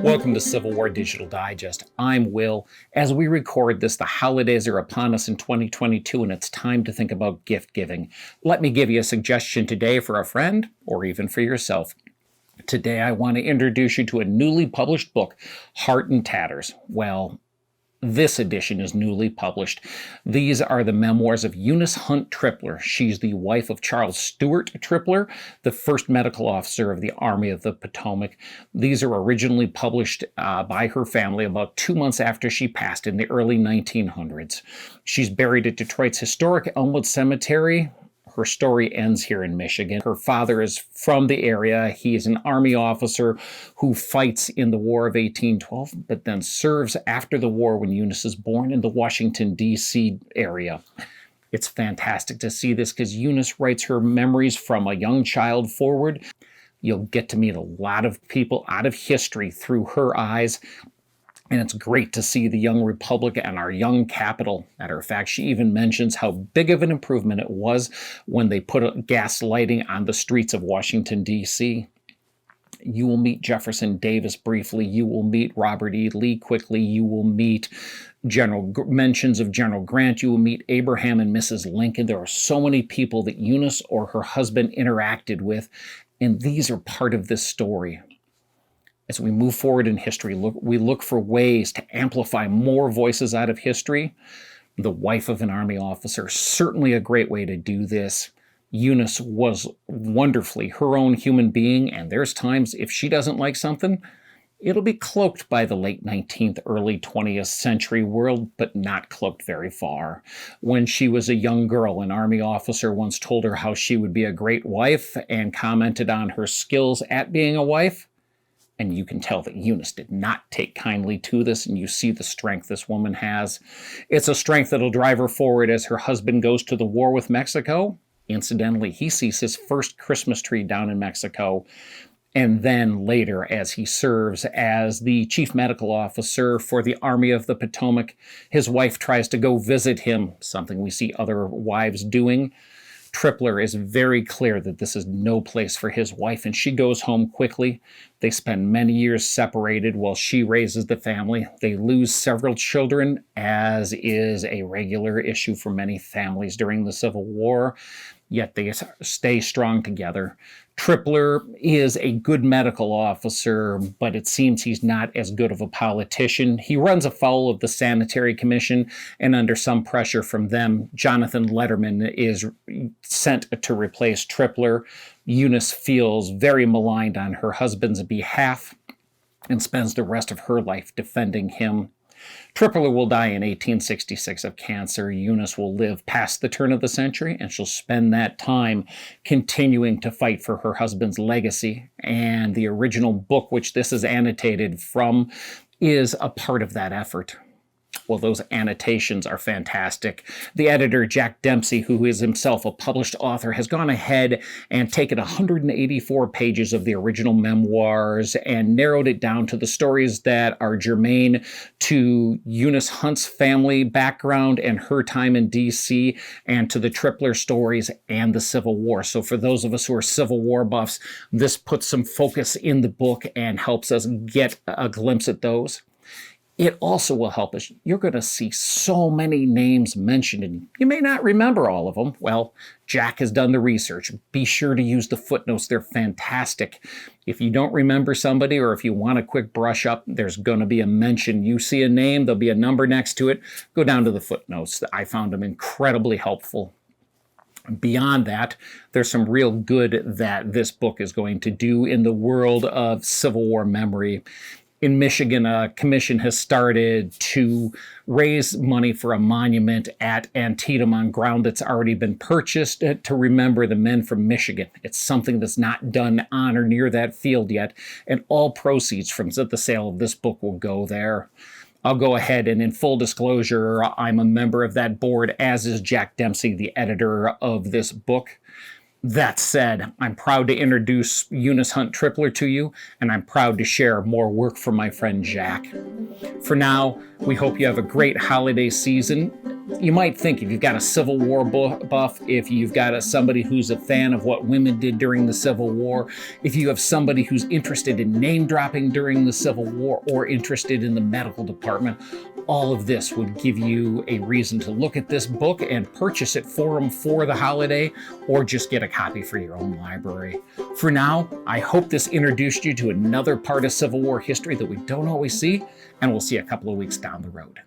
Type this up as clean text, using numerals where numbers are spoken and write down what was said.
Welcome to Civil War Digital Digest. I'm Will. As we record this, the holidays are upon us in 2022, and it's time to think about gift giving. Let me give you a suggestion today for a friend or even for yourself. Today, I want to introduce you to a newly published book, Heart and Tatters. Well, this edition is newly published. These are the memoirs of Eunice Hunt Tripler. She's the wife of Charles Stewart Tripler, the first medical officer of the Army of the Potomac. These are originally published by her family about 2 months after she passed in the early 1900s. She's buried at Detroit's historic Elmwood Cemetery. Her story ends here in Michigan. Her father is from the area. He is an Army officer who fights in the War of 1812, but then serves after the war when Eunice is born in the Washington, D.C. area. It's fantastic to see this because Eunice writes her memories from a young child forward. You'll get to meet a lot of people out of history through her eyes. And it's great to see the young republic and our young capital. Matter of fact, she even mentions how big of an improvement it was when they put gas lighting on the streets of Washington, D.C. You will meet Jefferson Davis briefly. You will meet Robert E. Lee quickly. You will meet mentions of General Grant. You will meet Abraham and Mrs. Lincoln. There are so many people that Eunice or her husband interacted with, and these are part of this story. As we move forward in history, we look for ways to amplify more voices out of history. The wife of an Army officer, certainly a great way to do this. Eunice was wonderfully her own human being, and there's times if she doesn't like something, it'll be cloaked by the late 19th, early 20th century world, but not cloaked very far. When she was a young girl, an Army officer once told her how she would be a great wife and commented on her skills at being a wife. And you can tell that Eunice did not take kindly to this, and you see the strength this woman has. It's a strength that'll drive her forward as her husband goes to the war with Mexico. Incidentally, he sees his first Christmas tree down in Mexico. And then later, as he serves as the chief medical officer for the Army of the Potomac, his wife tries to go visit him, something we see other wives doing. Tripler is very clear that this is no place for his wife, and she goes home quickly. They spend many years separated while she raises the family. They lose several children, as is a regular issue for many families during the Civil War, yet they stay strong together. Tripler is a good medical officer, but it seems he's not as good of a politician. He runs afoul of the Sanitary Commission, and under some pressure from them, Jonathan Letterman is sent to replace Tripler. Eunice feels very maligned on her husband's behalf and spends the rest of her life defending him. Tripler will die in 1866 of cancer. Eunice will live past the turn of the century, and she'll spend that time continuing to fight for her husband's legacy. And the original book, which this is annotated from, is a part of that effort. Well, those annotations are fantastic. The editor, Jack Dempsey, who is himself a published author, has gone ahead and taken 184 pages of the original memoirs and narrowed it down to the stories that are germane to Eunice Hunt's family background and her time in D.C., and to the Tripler stories and the Civil War. So for those of us who are Civil War buffs, this puts some focus in the book and helps us get a glimpse at those. It also will help us. You're going to see so many names mentioned, and you may not remember all of them. Well, Jack has done the research. Be sure to use the footnotes. They're fantastic. If you don't remember somebody, or if you want a quick brush up, there's going to be a mention. You see a name, there'll be a number next to it. Go down to the footnotes. I found them incredibly helpful. Beyond that, there's some real good that this book is going to do in the world of Civil War memory. In Michigan, a commission has started to raise money for a monument at Antietam on ground that's already been purchased to remember the men from Michigan. It's something that's not done on or near that field yet, and all proceeds from the sale of this book will go there. I'll go ahead and, in full disclosure, I'm a member of that board, as is Jack Dempsey, the editor of this book. That said, I'm proud to introduce Eunice Hunt Tripler to you, and I'm proud to share more work from my friend Jack. For now, We hope you have a great holiday season. You might think if you've got a Civil War buff, if you've got somebody who's a fan of what women did during the Civil War, if you have somebody who's interested in name dropping during the Civil War or interested in the medical department, all of this would give you a reason to look at this book and purchase it for them for the holiday, or just get a copy for your own library. For now, I hope this introduced you to another part of Civil War history that we don't always see, and we'll see you a couple of weeks down the road.